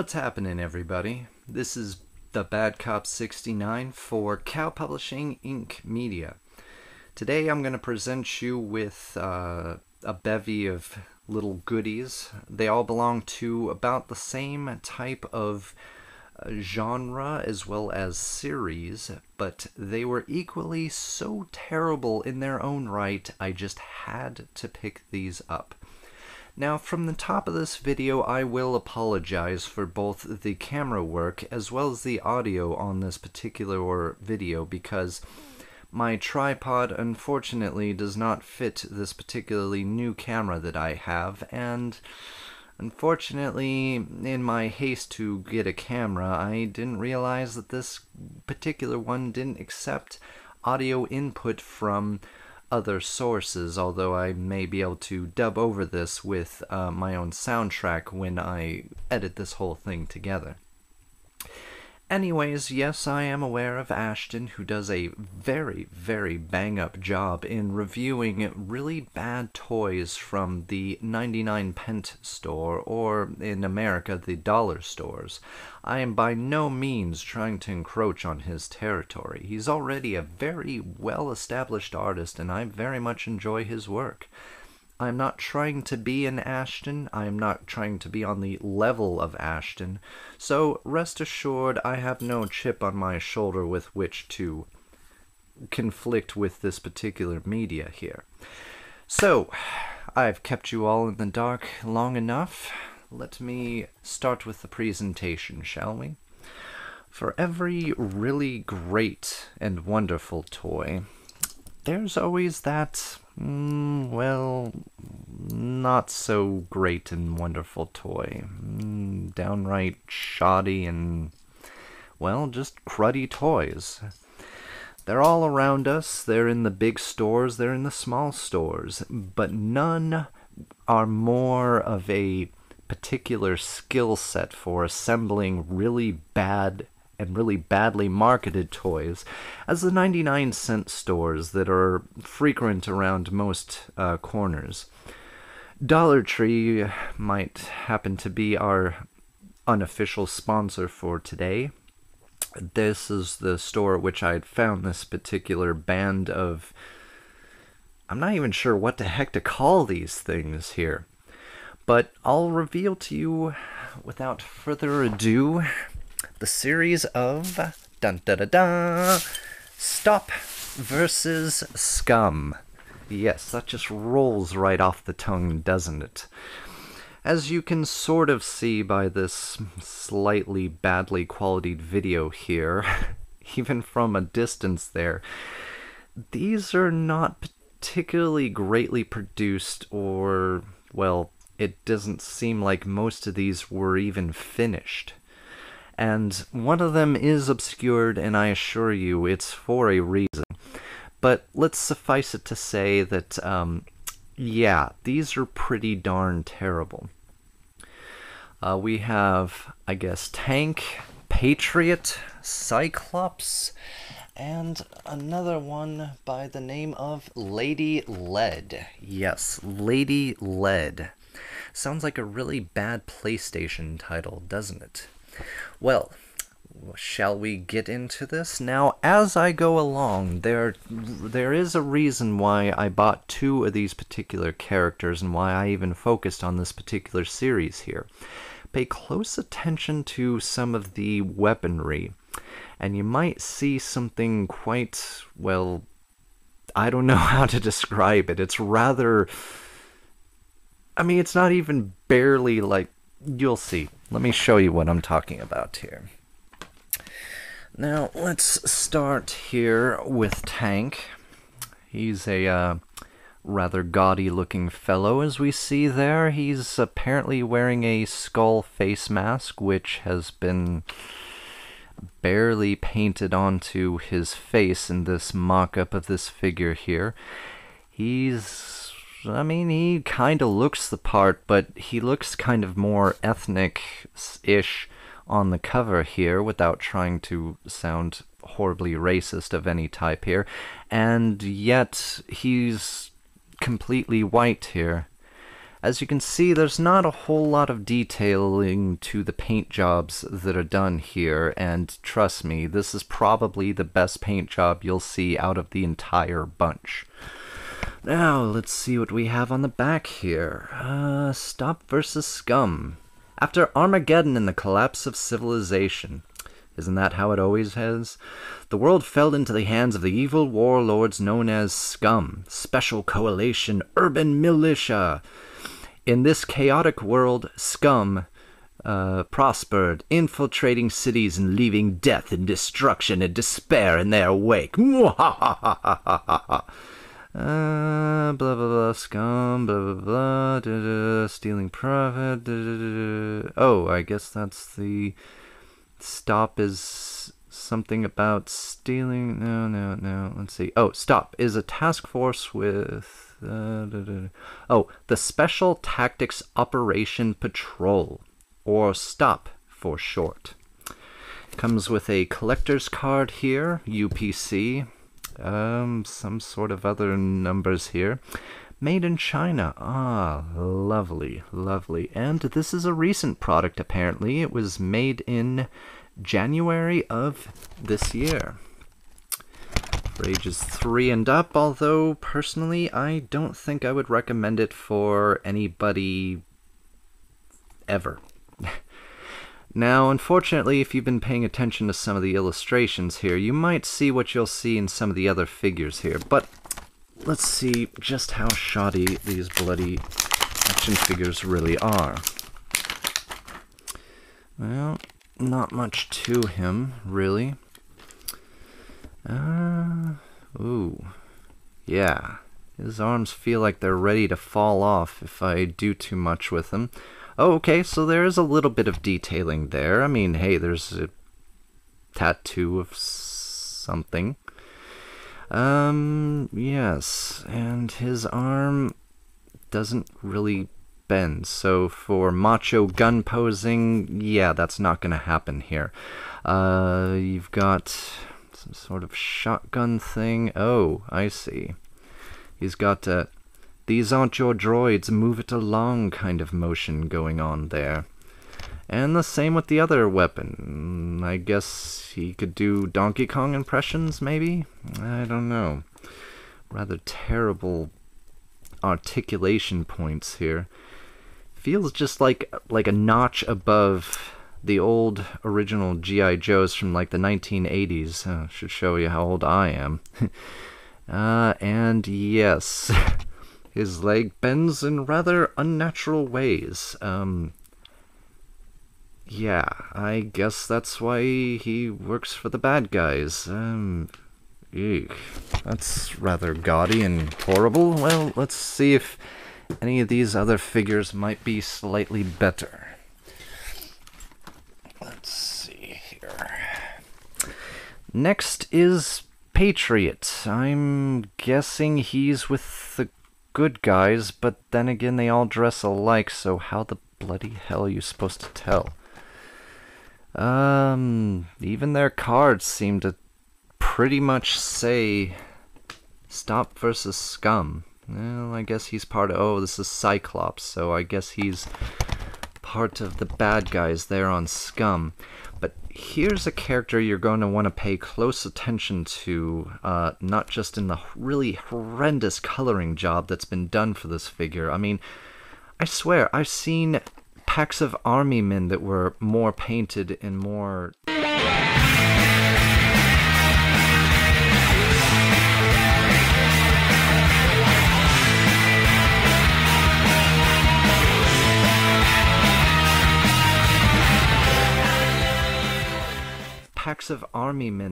What's happening, everybody? This is the Bad Cop 69 for Cow Publishing Inc. Media. Today I'm going to present you with a bevy of little goodies. They all belong to about the same type of genre as well as series, but they were equally so terrible in their own right, I just had to pick these up. Now, from the top of this video, I will apologize for both the camera work as well as the audio on this particular video because my tripod unfortunately does not fit this particularly new camera that I have, and unfortunately, in my haste to get a camera, I didn't realize that this particular one didn't accept audio input from other sources, although I may be able to dub over this with my own soundtrack when I edit this whole thing together. Anyways, yes, I am aware of Ashton, who does a very, very bang-up job in reviewing really bad toys from the 99-cent store, or in America, the dollar stores. I am by no means trying to encroach on his territory. He's already a very well-established artist, and I very much enjoy his work. I'm not trying to be an Ashton, I am not trying to be on the level of Ashton, so rest assured I have no chip on my shoulder with which to conflict with this particular media here. So, I've kept you all in the dark long enough. Let me start with the presentation, shall we? For every really great and wonderful toy, there's always that, well, not so great and wonderful toy. Downright shoddy and, well, just cruddy toys. They're all around us. They're in the big stores. They're in the small stores. But none are more of a particular skill set for assembling really bad and really badly marketed toys as the 99-cent stores that are frequent around most corners. Dollar Tree might happen to be our unofficial sponsor for today. This is the store at which I had found this particular band of... I'm not even sure what the heck to call these things here. But I'll reveal to you, without further ado, the series of Stop versus Scum. Yes, that just rolls right off the tongue, doesn't it? As you can sort of see by this slightly badly qualityed video here, even from a distance there, these are not particularly greatly produced, or, well, it doesn't seem like most of these were even finished. And one of them is obscured, and I assure you it's for a reason. But let's suffice it to say that, yeah, these are pretty darn terrible. We have, I guess, Tank, Patriot, Cyclops, and another one by the name of Lady Lead. Yes, Lady Lead. Sounds like a really bad PlayStation title, doesn't it? Well, shall we get into this? Now, as I go along, there is a reason why I bought two of these particular characters and why I even focused on this particular series here. Pay close attention to some of the weaponry, and you might see something quite, well, I don't know how to describe it. It's rather... I mean, it's not even barely like... You'll see. Let me show you what I'm talking about here. Now, let's start here with Tank. He's a rather gaudy-looking fellow, as we see there. He's apparently wearing a skull face mask, which has been barely painted onto his face in this mock-up of this figure here. I mean, he kind of looks the part, but he looks kind of more ethnic-ish on the cover here, without trying to sound horribly racist of any type here. And yet, he's completely white here. As you can see, there's not a whole lot of detailing to the paint jobs that are done here, and trust me, this is probably the best paint job you'll see out of the entire bunch. Now, let's see what we have on the back here. Stop versus Scum. After Armageddon and the collapse of civilization. Isn't that how it always has? The world fell into the hands of the evil warlords known as Scum, Special Coalition Urban Militia. In this chaotic world, Scum prospered, infiltrating cities and leaving death and destruction and despair in their wake. Blah, blah, blah, Scum, blah, blah, blah, stealing profit, Oh, I guess that's the... Stop is something about stealing... No, let's see. Oh, Stop is a task force with... Oh, the Special Tactics Operation Patrol, or STOP for short. Comes with a collector's card here, UPC, some sort of other numbers here. Made in China. Ah, lovely, lovely. And this is a recent product, apparently. It was made in January of this year. For ages 3 and up, although, personally, I don't think I would recommend it for anybody ever. Now, unfortunately, if you've been paying attention to some of the illustrations here, you might see what you'll see in some of the other figures here, but let's see just how shoddy these bloody action figures really are. Well, not much to him, really. Ooh. Yeah. His arms feel like they're ready to fall off if I do too much with them. Oh, okay, so there is a little bit of detailing there. I mean, hey, there's a tattoo of something. Yes, and his arm doesn't really bend, so for macho gun posing, yeah, that's not gonna happen here. You've got some sort of shotgun thing. Oh, I see. He's got a "these aren't your droids, move it along" kind of motion going on there. And the same with the other weapon. I guess he could do Donkey Kong impressions, maybe? I don't know. Rather terrible articulation points here. Feels just like a notch above the old original G.I. Joes from like the 1980s. Should show you how old I am. And yes, his leg bends in rather unnatural ways. Yeah, I guess that's why he works for the bad guys. Eek. That's rather gaudy and horrible. Well, let's see if any of these other figures might be slightly better. Let's see here. Next is Patriot. I'm guessing he's with the good guys, but then again they all dress alike, so how the bloody hell are you supposed to tell? Even their cards seem to pretty much say Stop versus Scum. Well, I guess he's part of... Oh, this is Cyclops, so I guess he's part of the bad guys there on Scum. But here's a character you're going to want to pay close attention to, not just in the really horrendous coloring job that's been done for this figure. I mean, I swear, I've seen packs of army men that were more painted and more... packs of army men